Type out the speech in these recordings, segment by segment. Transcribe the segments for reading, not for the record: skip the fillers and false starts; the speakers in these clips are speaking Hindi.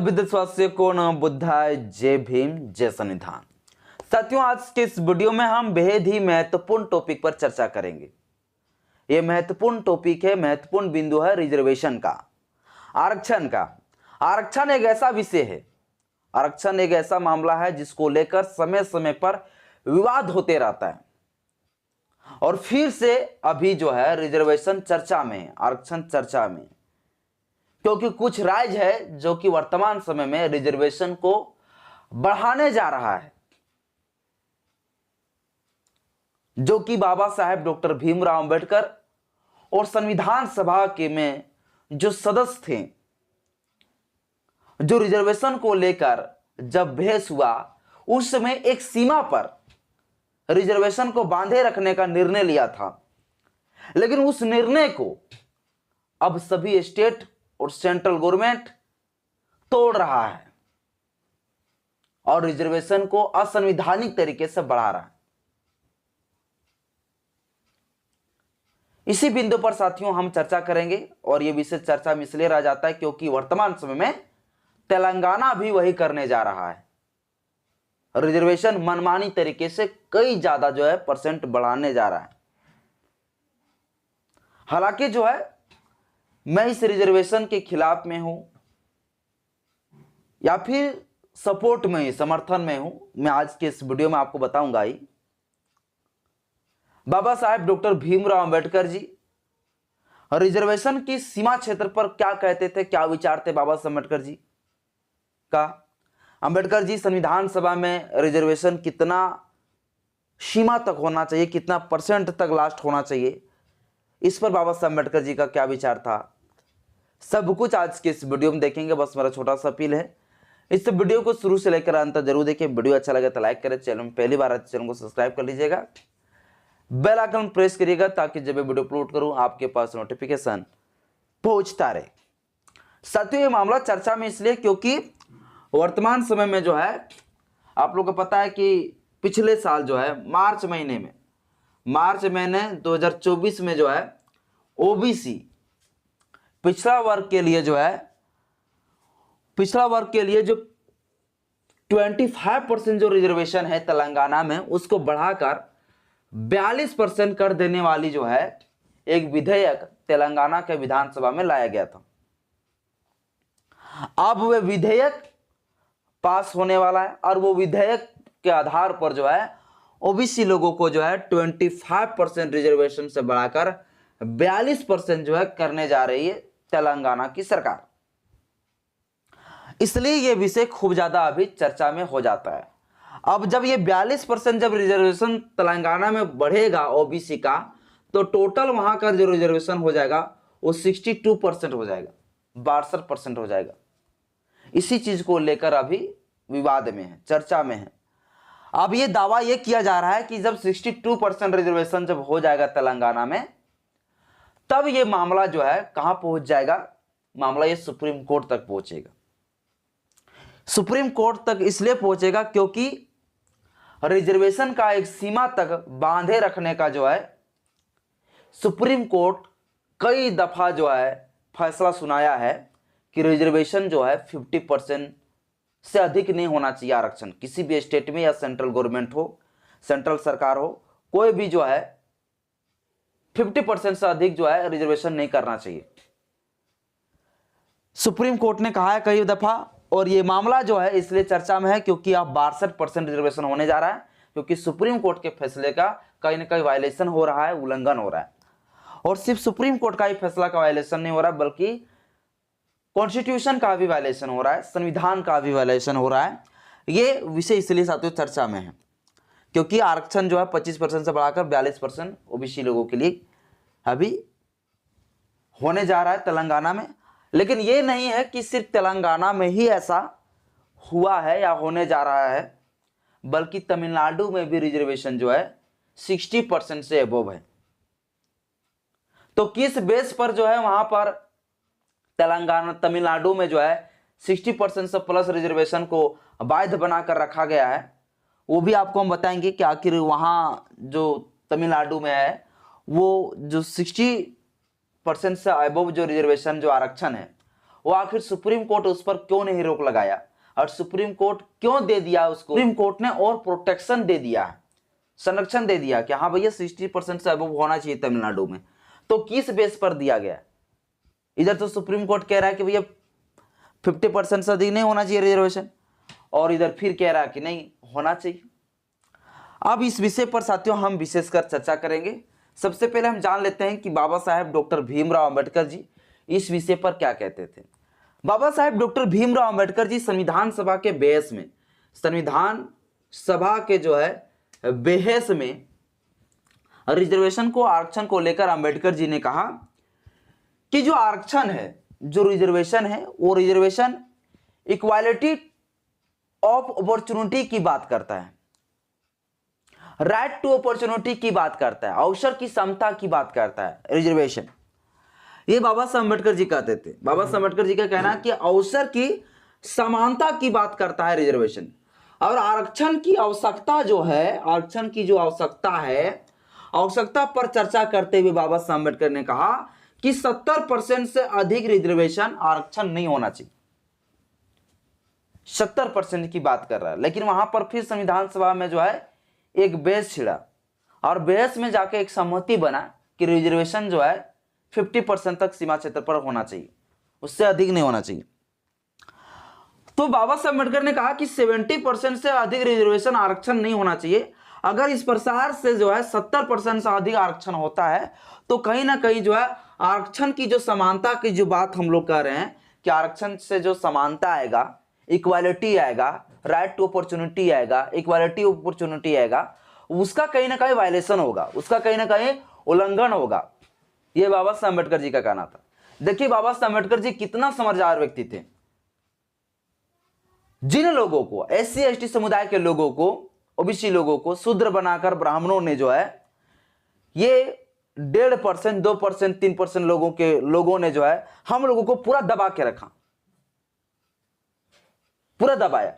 सभी देशवासियों को नमो बुद्धाय, जय भीम, जय संविधान। साथियों, आज के इस वीडियो में हम बेहद ही महत्वपूर्ण टॉपिक पर चर्चा करेंगे। यह महत्वपूर्ण टॉपिक है, महत्वपूर्ण बिंदु है रिजर्वेशन का, आरक्षण का। आरक्षण एक ऐसा विषय है, आरक्षण एक ऐसा मामला है जिसको लेकर समय समय पर विवाद होते रहता है। और फिर से अभी जो है रिजर्वेशन चर्चा में है, आरक्षण चर्चा में, क्योंकि कुछ राज्य है जो कि वर्तमान समय में रिजर्वेशन को बढ़ाने जा रहा है, जो कि बाबा साहेब डॉक्टर भीमराव अंबेडकर और संविधान सभा के में जो सदस्य थे, जो रिजर्वेशन को लेकर जब बहस हुआ उस समय एक सीमा पर रिजर्वेशन को बांधे रखने का निर्णय लिया था। लेकिन उस निर्णय को अब सभी स्टेट और सेंट्रल गवर्नमेंट तोड़ रहा है और रिजर्वेशन को असंवैधानिक तरीके से बढ़ा रहा है। इसी बिंदु पर साथियों हम चर्चा करेंगे और यह विषय चर्चा में इसलिए रह जाता है क्योंकि वर्तमान समय में तेलंगाना भी वही करने जा रहा है। रिजर्वेशन मनमानी तरीके से कई ज्यादा जो है परसेंट बढ़ाने जा रहा है। हालांकि जो है मैं इस रिजर्वेशन के खिलाफ में हूं या फिर सपोर्ट में ही, समर्थन में हूं, मैं आज के इस वीडियो में आपको बताऊंगा ही। बाबा साहेब डॉक्टर भीमराव अंबेडकर जी रिजर्वेशन की सीमा क्षेत्र पर क्या कहते थे, क्या विचार थे बाबा साहेब अम्बेडकर जी का। अंबेडकर जी संविधान सभा में रिजर्वेशन कितना सीमा तक होना चाहिए, कितना परसेंट तक लास्ट होना चाहिए, इस पर बाबा साहेब अम्बेडकर जी का क्या विचार था, सब कुछ आज के इस वीडियो में देखेंगे। बस मेरा छोटा सा अपील है, इस वीडियो को शुरू से लेकर अंत जरूर देखिए। वीडियो अच्छा लगे तो लाइक करें, चैनल में पहली बार आए तो चैनल को सब्सक्राइब कर लीजिएगा, बेल आइकन प्रेस करिएगा ताकि जब मैं वीडियो अपलोड करूं आपके पास नोटिफिकेशन पहुंचता रहे। साथियों, ये मामला चर्चा में इसलिए क्योंकि वर्तमान समय में जो है आप लोगों को पता है कि पिछले साल जो है मार्च महीने 2024 में जो है ओबीसी पिछड़ा वर्ग के लिए जो जो 25% जो रिजर्वेशन है तेलंगाना में, उसको बढ़ाकर 42% कर देने वाली जो है एक विधेयक तेलंगाना के विधानसभा में लाया गया था। अब वह विधेयक पास होने वाला है और वो विधेयक के आधार पर जो है ओबीसी लोगों को जो है 25% रिजर्वेशन से बढ़ाकर 42% जो है करने जा रही है तेलंगाना की सरकार। इसलिए यह विषय खूब ज्यादा अभी चर्चा में हो जाता है। अब जब ये 42% जब रिजर्वेशन तेलंगाना में बढ़ेगा ओबीसी का, तो टोटल वहां का जो रिजर्वेशन हो जाएगा वो 62% हो जाएगा, 62% हो जाएगा। इसी चीज को लेकर अभी विवाद में है, चर्चा में है। अब ये दावा ये किया जा रहा है कि जब 62% रिजर्वेशन जब हो जाएगा तेलंगाना में, तब ये मामला जो है कहां पहुंच जाएगा, मामला ये सुप्रीम कोर्ट तक पहुंचेगा। सुप्रीम कोर्ट तक इसलिए पहुंचेगा क्योंकि रिजर्वेशन का एक सीमा तक बांधे रखने का जो है सुप्रीम कोर्ट कई दफा जो है फैसला सुनाया है कि रिजर्वेशन जो है 50% से अधिक नहीं होना चाहिए आरक्षण, किसी भी स्टेट में या सेंट्रल गवर्नमेंट हो, सेंट्रल सरकार हो, कोई भी जो है 50% से अधिक जो है रिजर्वेशन नहीं करना चाहिए। सुप्रीम कोर्ट ने कहा है कई दफा, और ये मामला जो है इसलिए चर्चा में है क्योंकि अब 62% रिजर्वेशन होने जा रहा है, क्योंकि सुप्रीम कोर्ट के फैसले का कहीं ना कहीं वायलेशन हो रहा है, उल्लंघन हो रहा है। और सिर्फ सुप्रीम कोर्ट का ही फैसला का वायलेशन नहीं हो रहा है, बल्कि कॉन्स्टिट्यूशन का भी वायलेशन हो रहा है, संविधान का भी वायलेशन हो रहा है। ये विषय इसलिए साथियों चर्चा में है क्योंकि आरक्षण जो है 25% से बढ़ाकर 42% ओबीसी लोगों के लिए अभी होने जा रहा है तेलंगाना में। लेकिन ये नहीं है कि सिर्फ तेलंगाना में ही ऐसा हुआ है या होने जा रहा है, बल्कि तमिलनाडु में भी रिजर्वेशन जो है 60% से अबव है। तो किस बेस पर जो है वहां पर तमिलनाडु में जो है 60% से प्लस रिजर्वेशन को बाध्य बनाकर रखा गया है, वो भी आपको हम बताएंगे कि आखिर वहां जो तमिलनाडु में है वो जो 60% से अबव जो रिजर्वेशन जो आरक्षण है वो आखिर सुप्रीम कोर्ट उस पर क्यों नहीं रोक लगाया, और सुप्रीम कोर्ट क्यों दे दिया उसको, सुप्रीम कोर्ट ने और प्रोटेक्शन दे दिया, संरक्षण दे दिया कि हाँ भैया 60% से अबव होना चाहिए तमिलनाडु में। तो किस बेस पर दिया गया? इधर तो सुप्रीम कोर्ट कह रहा है कि भैया 50% से अधिक नहीं होना चाहिए रिजर्वेशन, और इधर फिर कह रहा है कि नहीं होना चाहिए। अब इस विषय पर साथियों हम विशेषकर चर्चा करेंगे। सबसे पहले हम जान लेते हैं कि बाबा साहेब डॉक्टर भीमराव अंबेडकर जी इस विषय पर क्या कहते थे। बाबा साहेब डॉक्टर भीमराव अंबेडकर जी संविधान सभा के बेहस में, संविधान सभा के जो है बेहस में रिजर्वेशन को, आरक्षण को लेकर अंबेडकर जी ने कहा कि जो आरक्षण है, जो रिजर्वेशन है, वो रिजर्वेशन इक्वालिटी ऑफ अपॉर्चुनिटी की बात करता है, राइट टू अपॉर्चुनिटी की बात करता है, अवसर की समता की बात करता है रिजर्वेशन। ये बाबा साहब अम्बेडकर जी कहते थे। बाबा साहब अम्बेडकर जी का कहना है कि अवसर की समानता की बात करता है रिजर्वेशन। और आरक्षण की आवश्यकता जो है, आरक्षण की जो आवश्यकता है, आवश्यकता पर चर्चा करते हुए बाबा साहब अम्बेडकर ने कहा कि 70% से अधिक रिजर्वेशन आरक्षण नहीं होना चाहिए। 70% की बात कर रहा है, लेकिन वहां पर फिर संविधान सभा में जो है एक बहस छिड़ा, और बहस में जाके एक सहमति बना कि रिजर्वेशन जो है 50% तक सीमा क्षेत्र पर होना चाहिए, उससे अधिक नहीं होना चाहिए। तो बाबा साहब अम्बेडकर ने कहा कि 70% से अधिक रिजर्वेशन आरक्षण नहीं होना चाहिए। अगर इस प्रसार से जो है 70% से अधिक आरक्षण होता है तो कहीं ना कहीं जो है आरक्षण की जो समानता की जो बात हम लोग कर रहे हैं कि आरक्षण से जो समानता आएगा, इक्वालिटी आएगा, राइट टू अपॉर्चुनिटी आएगा, इक्वालिटी अपॉर्चुनिटी आएगा, उसका कहीं ना कहीं वायलेशन होगा, उसका कहीं ना कहीं उल्लंघन होगा। यह बाबा साहब अम्बेडकर जी का कहना था। देखिए बाबा साहब अम्बेडकर जी कितना समझदार व्यक्ति थे। जिन लोगों को, एससी एसटी समुदाय के लोगों को, ओबीसी लोगों को शूद्र बनाकर ब्राह्मणों ने जो है ये 1.5%, 2%, 3% लोगों ने जो है हम लोगों को पूरा दबा के रखा, पूरा दबाया,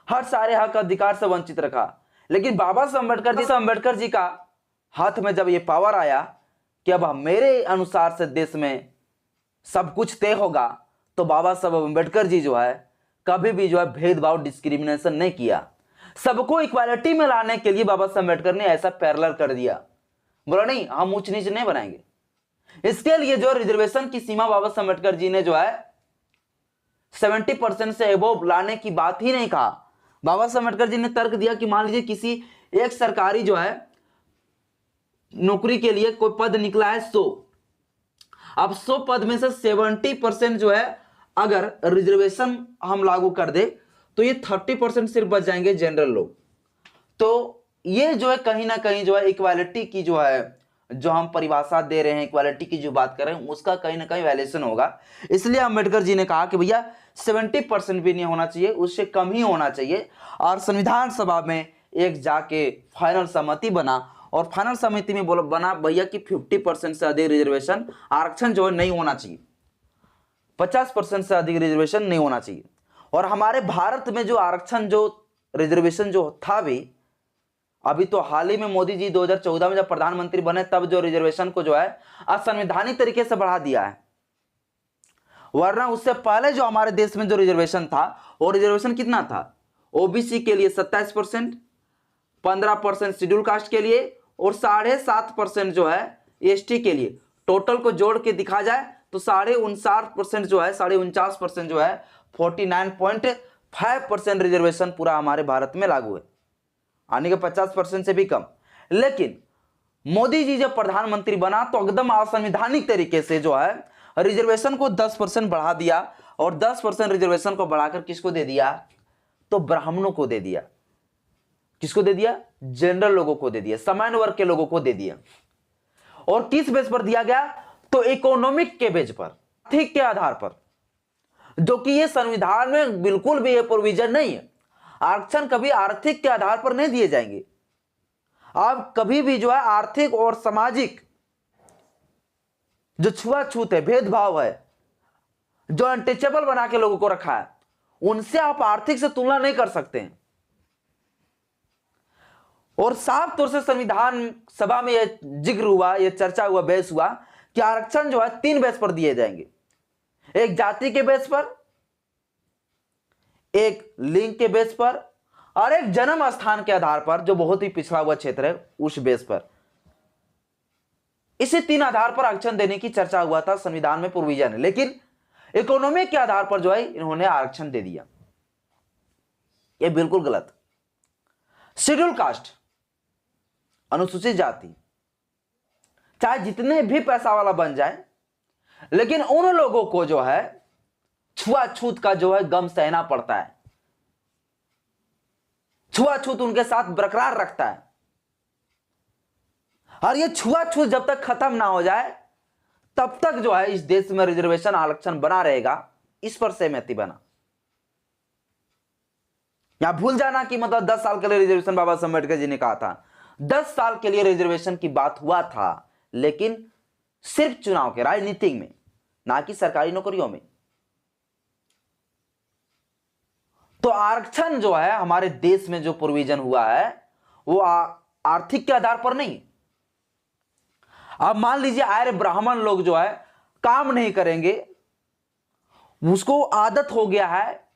हर सारे हक अधिकार से वंचित रखा। लेकिन बाबा साहब अम्बेडकर जी का हाथ में जब ये पावर आया कि अब मेरे अनुसार से देश में सब कुछ तय होगा, तो बाबा साहब अम्बेडकर जी जो है कभी भी जो है भेदभाव, डिस्क्रिमिनेशन नहीं किया। सबको इक्वालिटी में लाने के लिए बाबा साहब अम्बेडकर ने ऐसा पैरेलल कर दिया, बोला नहीं हम ऊंच नीच नहीं बनाएंगे। इसके लिए जो रिजर्वेशन की सीमा बाबा साहब अम्बेडकर जी ने जो है 70% से एबोव लाने की बात ही नहीं कहा। बाबा साहब अम्बेडकर जी ने तर्क दिया कि मान लीजिए किसी एक सरकारी जो है नौकरी के लिए कोई पद निकला है 100, अब 100 पद में से 70% जो है अगर रिजर्वेशन हम लागू कर दे तो ये 30% सिर्फ बच जाएंगे जनरल लोग। तो ये जो है कहीं ना कहीं जो है इक्वालिटी की जो है, जो हम परिभाषा दे रहे हैं, इक्वालिटी की जो बात कर रहे हैं, उसका कहीं ना कहीं वायलेशन होगा। इसलिए अम्बेडकर जी ने कहा कि भैया 70% भी नहीं होना चाहिए, उससे कम ही होना चाहिए। और संविधान सभा में एक जाके फाइनल सहमति बना, और फाइनल सहमति में बोला बना भैया कि 50% से अधिक रिजर्वेशन आरक्षण जो है नहीं होना चाहिए, 50% से अधिक रिजर्वेशन नहीं होना चाहिए। और हमारे भारत में जो आरक्षण, जो रिजर्वेशन जो था भी, अभी तो हाल ही में मोदी जी 2014 में जब प्रधानमंत्री बने तब जो रिजर्वेशन को जो है असंवैधानिक तरीके से बढ़ा दिया है, वरना उससे पहले जो हमारे देश में जो रिजर्वेशन था, वो रिजर्वेशन कितना था? ओबीसी के लिए 27%, 15% शेड्यूल कास्ट के लिए, और 7.5% जो है एसटी के लिए। टोटल को जोड़ के दिखा जाए तो 49.5% जो है, 49.5% जो है, 49.5% रिजर्वेशन पूरा हमारे भारत में लागू है, आने के 50% से भी कम। लेकिन मोदी जी जब प्रधानमंत्री बना तो एकदम असंवैधानिक तरीके से जो है रिजर्वेशन को 10% बढ़ा दिया, और 10% रिजर्वेशन को बढ़ाकर किसको दे दिया? तो ब्राह्मणों को दे दिया। किसको दे दिया? जनरल लोगों को दे दिया, सामान्य वर्ग के लोगों को दे दिया। और किस बेस पर दिया गया? तो इकोनॉमिक के बेस पर, आर्थिक के आधार पर, जो कि ये संविधान में बिल्कुल भी ये प्रोविजन नहीं है। आरक्षण कभी आर्थिक के आधार पर नहीं दिए जाएंगे। आप कभी भी जो है आर्थिक और सामाजिक जो छुआछूत है, भेदभाव है, जो अनटचेबल बना के लोगों को रखा है, उनसे आप आर्थिक से तुलना नहीं कर सकते हैं। और साफ तौर से संविधान सभा में यह जिक्र हुआ, यह चर्चा हुआ, बहस हुआ कि आरक्षण जो है 3 बेस पर दिए जाएंगे। एक जाति के बेस पर, एक लिंग के बेस पर, और एक जन्म स्थान के आधार पर जो बहुत ही पिछड़ा हुआ क्षेत्र है उस बेस पर। इसी 3 आधार पर आरक्षण देने की चर्चा हुआ था संविधान में प्रोविजन है, लेकिन इकोनॉमी के आधार पर जो है इन्होंने आरक्षण दे दिया। यह बिल्कुल गलत। शेड्यूल कास्ट, अनुसूचित जाति, चाहे जितने भी पैसा वाला बन जाए, लेकिन उन लोगों को जो है छुआछूत का जो है गम सहना पड़ता है, छुआछूत उनके साथ बरकरार रखता है। और ये छुआछूत जब तक खत्म ना हो जाए तब तक जो है इस देश में रिजर्वेशन आरक्षण बना रहेगा। इस पर सहमति बना। यहां भूल जाना कि मतलब 10 साल के लिए रिजर्वेशन बाबा साहब अम्बेडकर जी ने कहा था, 10 साल के लिए रिजर्वेशन की बात हुआ था, लेकिन सिर्फ चुनाव के राजनीतिक में, ना कि सरकारी नौकरियों में। तो आरक्षण जो है हमारे देश में जो प्रोविजन हुआ है वो आर्थिक के आधार पर नहीं। अब मान लीजिए आर्य ब्राह्मण लोग जो है काम नहीं करेंगे, उसको आदत हो गया है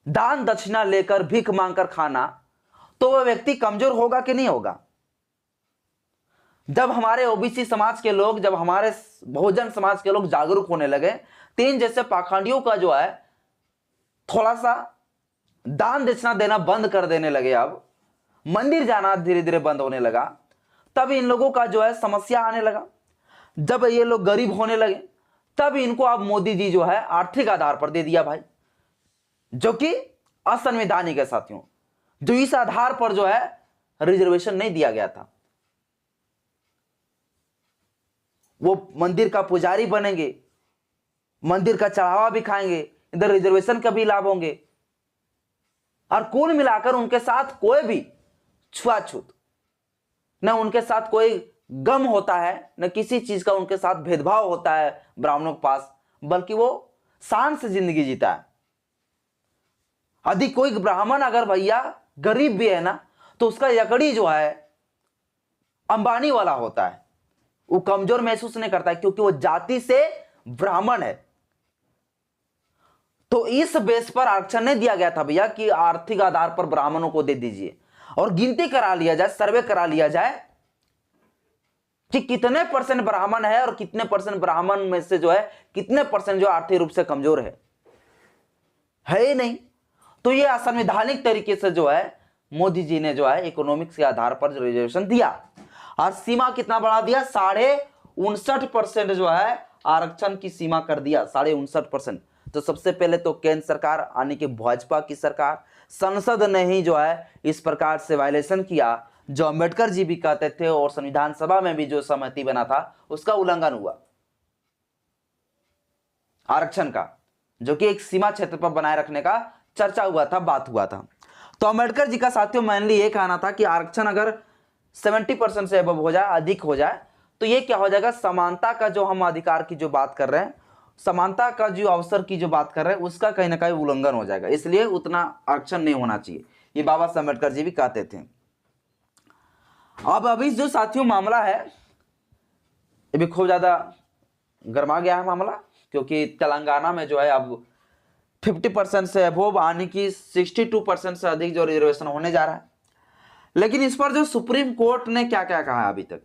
दान दक्षिणा लेकर भीख मांगकर खाना, तो वह व्यक्ति कमजोर होगा कि नहीं होगा? जब हमारे ओबीसी समाज के लोग, जब हमारे बहुजन समाज के लोग जागरूक होने लगे, 3 जैसे पाखंडियों का जो है थोड़ा सा दान दक्षिणा देना बंद कर देने लगे, अब मंदिर जाना धीरे धीरे बंद होने लगा, तब इन लोगों का जो है समस्या आने लगा। जब ये लोग गरीब होने लगे तब इनको अब मोदी जी जो है आर्थिक आधार पर दे दिया भाई, जो कि असंवैधानिक है साथियों। जो इस आधार पर जो है रिजर्वेशन नहीं दिया गया था, वो मंदिर का पुजारी बनेंगे, मंदिर का चढ़ावा भी खाएंगे, इधर रिजर्वेशन का भी लाभ होंगे, और कुल मिलाकर उनके साथ कोई भी छुआछूत, न उनके साथ कोई गम होता है, न किसी चीज का उनके साथ भेदभाव होता है ब्राह्मणों के पास, बल्कि वो शान से जिंदगी जीता है। यदि कोई ब्राह्मण अगर भैया गरीब भी है ना, तो उसका यकड़ी जो है अंबानी वाला होता है, वो कमजोर महसूस नहीं करता है, क्योंकि वो जाति से ब्राह्मण है। तो इस बेस पर आरक्षण नहीं दिया गया था भैया कि आर्थिक आधार पर ब्राह्मणों को दे दीजिए, और गिनती करा लिया जाए, सर्वे करा लिया जाए कि कितने % ब्राह्मण है और कितने % ब्राह्मण में से जो है कितने % जो आर्थिक रूप से कमजोर है ही नहीं। तो ये असंवैधानिक तरीके से जो है मोदी जी ने जो है इकोनॉमिक्स के आधार पर जो रिजर्वेशन दिया, और सीमा कितना बढ़ा दिया, 59.5% जो है आरक्षण की सीमा कर दिया, 59.5%। तो सबसे पहले तो केंद्र सरकार यानी कि भाजपा की सरकार, संसद ने ही जो है इस प्रकार से वायलेशन किया, जो अंबेडकर जी भी कहते थे, और संविधान सभा में भी जो सहमति बना था उसका उल्लंघन हुआ आरक्षण का, जो कि एक सीमा क्षेत्र पर बनाए रखने का चर्चा हुआ था, बात हुआ था। तो अंबेडकर जी का साथियों मेनली ये कहना था कि आरक्षण अगर 70% से अबव हो जाए, अधिक हो जाए, तो ये क्या हो जाएगा, समानता का जो हम अधिकार की जो बात कर रहे हैं, समानता का जो अवसर की जो बात कर रहे हैं, उसका कहीं ना कहीं उल्लंघन हो जाएगा, इसलिए उतना आरक्षण नहीं होना चाहिए। ये बाबा साहब अम्बेडकर जी भी कहते थे। अब अभी जो साथियों मामला है ये भी खूब ज्यादा गर्मा गया है मामला, क्योंकि तेलंगाना में जो है अब 50% से अबव आने की 62% से अधिक जो रिजर्वेशन होने जा रहा है। लेकिन इस पर जो सुप्रीम कोर्ट ने क्या क्या कहा अभी तक,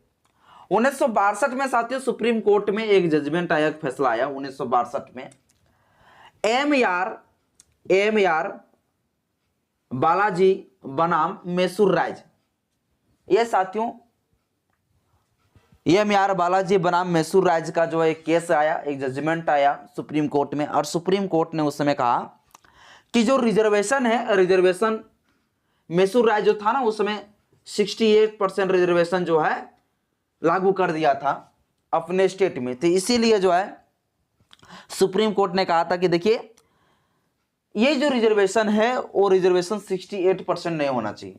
1962 में साथियों सुप्रीम कोर्ट में एक जजमेंट आया, एक फैसला आया 1962 में, एम आर बालाजी बनाम मैसूर राज। ये साथियों एम आर बालाजी बनाम मैसूर राज का जो एक केस आया, एक जजमेंट आया सुप्रीम कोर्ट में, और सुप्रीम कोर्ट ने उस समय कहा कि जो रिजर्वेशन है, रिजर्वेशन मैसूर राज जो था ना, उस समय 68% रिजर्वेशन जो है लागू कर दिया था अपने स्टेट में। तो इसीलिए जो है सुप्रीम कोर्ट ने कहा था कि देखिए ये जो रिजर्वेशन है वो रिजर्वेशन 68% नहीं होना चाहिए,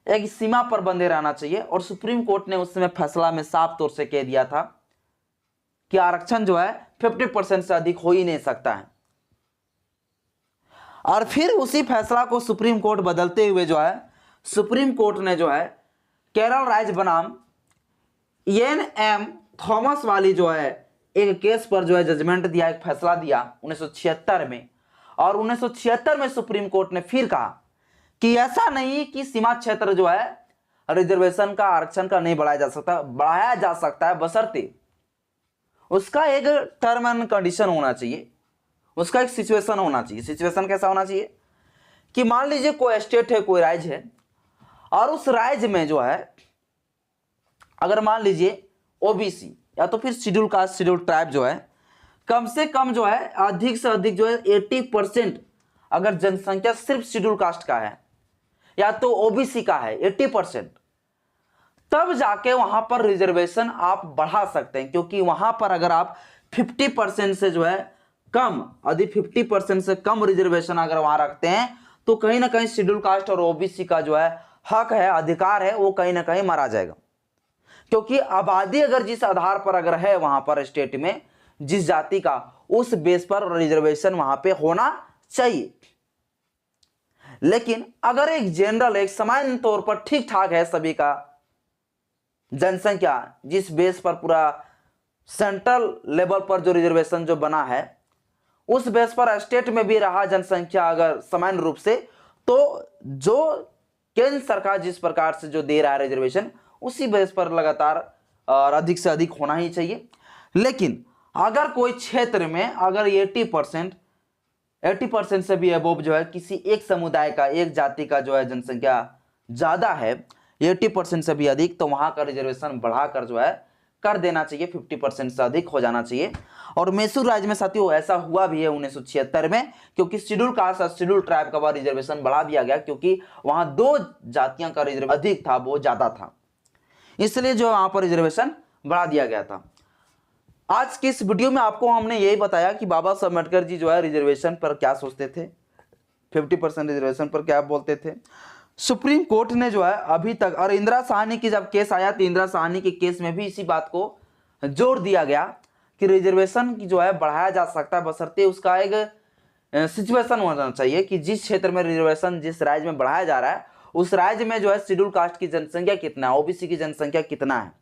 एक सीमा पर बंधे रहना चाहिए। और सुप्रीम कोर्ट ने उस समय फैसला में साफ तौर से कह दिया था कि आरक्षण जो है 50% से अधिक हो ही नहीं सकता है। और फिर उसी फैसला को सुप्रीम कोर्ट बदलते हुए जो है सुप्रीम कोर्ट ने जो है केरल राज्य बनाम एन एम थॉमस वाली जो है एक केस पर जो है जजमेंट दिया, एक फैसला दिया 1976 में। और 1976 में सुप्रीम कोर्ट ने फिर कहा कि ऐसा नहीं कि सीमा क्षेत्र जो है रिजर्वेशन का, आरक्षण का नहीं बढ़ाया जा सकता, बढ़ाया जा सकता है, बशर्ते उसका एक टर्म एंड कंडीशन होना चाहिए, उसका एक सिचुएशन होना चाहिए। सिचुएशन कैसा होना चाहिए कि मान लीजिए कोई स्टेट है, कोई राज्य है, और उस राज्य में जो है अगर मान लीजिए ओबीसी या तो फिर शेड्यूल कास्ट, शेड्यूल ट्राइब जो है कम से कम जो है अधिक से अधिक जो है 80% अगर जनसंख्या सिर्फ शेड्यूल कास्ट का है या तो ओबीसी का है 80%, तब जाके वहां पर रिजर्वेशन आप बढ़ा सकते हैं। क्योंकि वहां पर अगर आप 50% से जो है कम, अधिक 50% से कम रिजर्वेशन अगर वहां रखते हैं तो कहीं ना कहीं शेड्यूल कास्ट और ओबीसी का जो है हक है, अधिकार है, वो कहीं ना कहीं मारा जाएगा। क्योंकि आबादी अगर जिस आधार पर अगर है वहां पर स्टेट में जिस जाति का, उस बेस पर रिजर्वेशन वहां पे होना चाहिए। लेकिन अगर एक जनरल, एक सामान्य तौर पर ठीक ठाक है सभी का जनसंख्या, जिस बेस पर पूरा सेंट्रल लेवल पर जो रिजर्वेशन जो बना है उस बेस पर स्टेट में भी रहा जनसंख्या अगर सामान्य रूप से, तो जो केंद्र सरकार जिस प्रकार से जो दे रहा है रिजर्वेशन उसी बेस पर लगातार और अधिक से अधिक होना ही चाहिए। लेकिन अगर कोई क्षेत्र में अगर 80% से भी अबोव जो है किसी एक समुदाय का, एक जाति का जो है जनसंख्या ज्यादा है 80% से भी अधिक, तो वहां का रिजर्वेशन बढ़ाकर जो है कर देना चाहिए, 50% से अधिक हो जाना चाहिए। और मैसूर राज्य में साथियों ऐसा हुआ भी है 1976 में, क्योंकि शेड्यूल कास्ट और शेड्यूल ट्राइब का रिजर्वेशन बढ़ा दिया गया, क्योंकि वहां 2 जातियों का रिजर्वेशन अधिक था, वो ज्यादा था, इसलिए जो वहां पर रिजर्वेशन बढ़ा दिया गया था। आज की इस वीडियो में आपको हमने यही बताया कि बाबा साहब अम्बेडकर जी जो है रिजर्वेशन पर क्या सोचते थे, 50% रिजर्वेशन पर क्या बोलते थे। सुप्रीम कोर्ट ने जो है अभी तक, और इंदिरा साहनी की जब केस आया तो इंदिरा साहनी के केस में भी इसी बात को जोर दिया गया कि रिजर्वेशन की जो है बढ़ाया जा सकता है, बशर्ते उसका एक सिचुएशन होना चाहिए कि जिस क्षेत्र में रिजर्वेशन जिस राज्य में बढ़ाया जा रहा है उस राज्य में जो है शेड्यूल कास्ट की जनसंख्या कितना है, ओबीसी की जनसंख्या कितना है।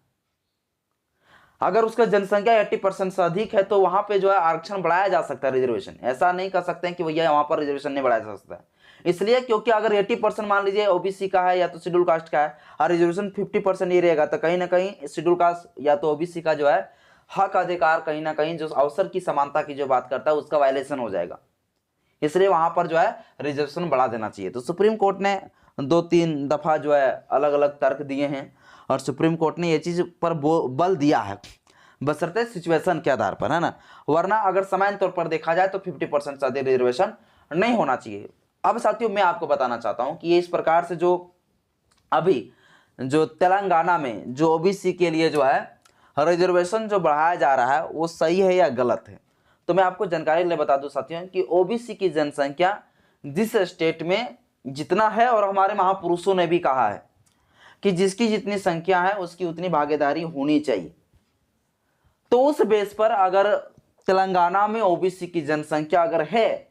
अगर उसका जनसंख्या 80% से अधिक है तो वहां पे जो है आरक्षण बढ़ाया जा सकता है, रिजर्वेशन। ऐसा नहीं कर सकते हैं कि भैया वहां पर रिजर्वेशन नहीं बढ़ाया जा सकता है, इसलिए क्योंकि अगर 80% मान लीजिए ओबीसी का है या तो शेड्यूल कास्ट का है और रिजर्वेशन 50% ही रहेगा, तो कहीं ना कहीं शेड्यूल कास्ट या तो ओबीसी का जो है हक, अधिकार, कहीं ना कहीं जो अवसर की समानता की जो बात करता है उसका वायलेशन हो जाएगा। इसलिए वहां पर जो है रिजर्वेशन बढ़ा देना चाहिए। तो सुप्रीम कोर्ट ने 2-3 दफा जो है अलग अलग तर्क दिए हैं और सुप्रीम कोर्ट ने ये चीज पर बल दिया है, बशर्ते सिचुएशन के आधार पर, है ना। वरना अगर सामान्य तौर पर देखा जाए तो 50% से अधिक रिजर्वेशन नहीं होना चाहिए। अब साथियों मैं आपको बताना चाहता हूं कि ये इस प्रकार से जो अभी जो तेलंगाना में जो ओबीसी के लिए जो है रिजर्वेशन जो बढ़ाया जा रहा है वो सही है या गलत है। तो मैं आपको जानकारी ले बता दूं साथियों कि ओबीसी की जनसंख्या जिस स्टेट में जितना है, और हमारे महापुरुषों ने भी कहा है कि जिसकी जितनी संख्या है उसकी उतनी भागीदारी होनी चाहिए। तो उस बेस पर अगर तेलंगाना में ओबीसी की जनसंख्या अगर है,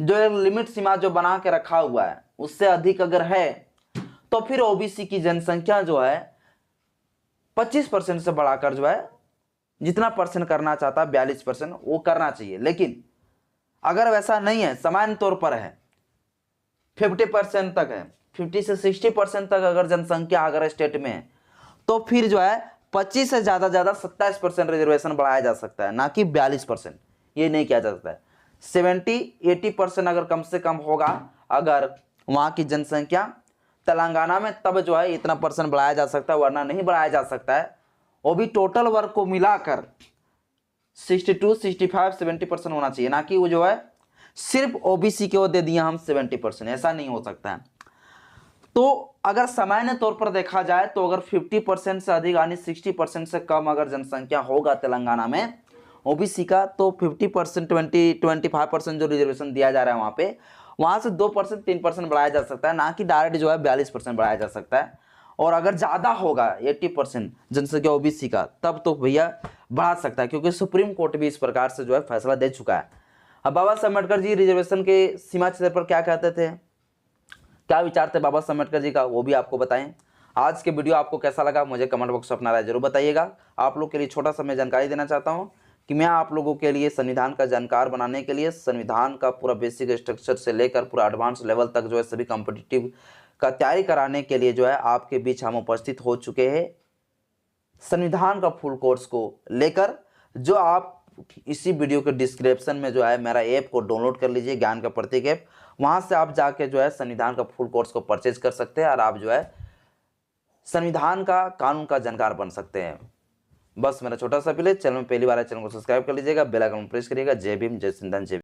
जो एक लिमिट सीमा जो बना के रखा हुआ है उससे अधिक अगर है, तो फिर ओबीसी की जनसंख्या जो है 25% से बढ़ाकर जो है जितना परसेंट करना चाहता है 42% वो करना चाहिए। लेकिन अगर वैसा नहीं है, सामान्य तौर पर है, 50% तक है, 50 से 60% तक अगर जनसंख्या अगर स्टेट में है, तो फिर जो है 25 से ज्यादा 27% रिजर्वेशन बढ़ाया जा सकता है, ना कि 42%। ये नहीं किया जा सकता है। 70-80% अगर कम से कम होगा अगर वहां की जनसंख्या तेलंगाना में, तब जो है इतना परसेंट बढ़ाया जा सकता है, वरना नहीं बढ़ाया जा सकता है। वो भी टोटल वर्ग को मिलाकर 62, 65, 70% होना चाहिए, ना कि वो जो है सिर्फ ओबीसी को दे दिया हम 70%। ऐसा नहीं हो सकता है। तो अगर सामान्य तौर पर देखा जाए तो अगर 50% से अधिक यानी 60% से कम अगर जनसंख्या होगा तेलंगाना में ओबीसी का, तो 50%, 25% जो रिजर्वेशन दिया जा रहा है वहां पे, वहां से 2%, 3% बढ़ाया जा सकता है, ना कि डायरेक्ट जो है 42% बढ़ाया जा सकता है। और अगर ज्यादा होगा 80% जनसंख्या ओबीसी का, तब तो भैया बढ़ा सकता है, क्योंकि सुप्रीम कोर्ट भी इस प्रकार से जो है फैसला दे चुका है। अब बाबा साहब अम्बेडकर जी रिजर्वेशन के सीमा क्षेत्र पर क्या कहते थे, क्या विचार थे बाबा साहब अम्बेडकर जी का, वो भी आपको बताएं। आज के वीडियो आपको कैसा लगा मुझे कमेंट बॉक्स में अपना राय जरूर बताइएगा। आप लोग के लिए छोटा सा मैं जानकारी देना चाहता हूँ कि मैं आप लोगों के लिए संविधान का जानकार बनाने के लिए संविधान का पूरा बेसिक स्ट्रक्चर से लेकर पूरा एडवांस लेवल तक जो है सभी कॉम्पिटिटिव का तैयारी कराने के लिए जो है आपके बीच हम उपस्थित हो चुके हैं संविधान का फुल कोर्स को लेकर। जो आप इसी वीडियो के डिस्क्रिप्शन में जो है मेरा ऐप को डाउनलोड कर लीजिए, ज्ञान का प्रतीक ऐप। वहां से आप जाके जो है संविधान का फुल कोर्स को परचेज कर सकते हैं और आप जो है संविधान का कानून का जानकार बन सकते हैं। बस मेरा छोटा सा अपील है, चैनल में पहली बार है चैनल को सब्सक्राइब कर लीजिएगा, बेल आइकन प्रेस करिएगा। जय भीम, जय संविधान, जय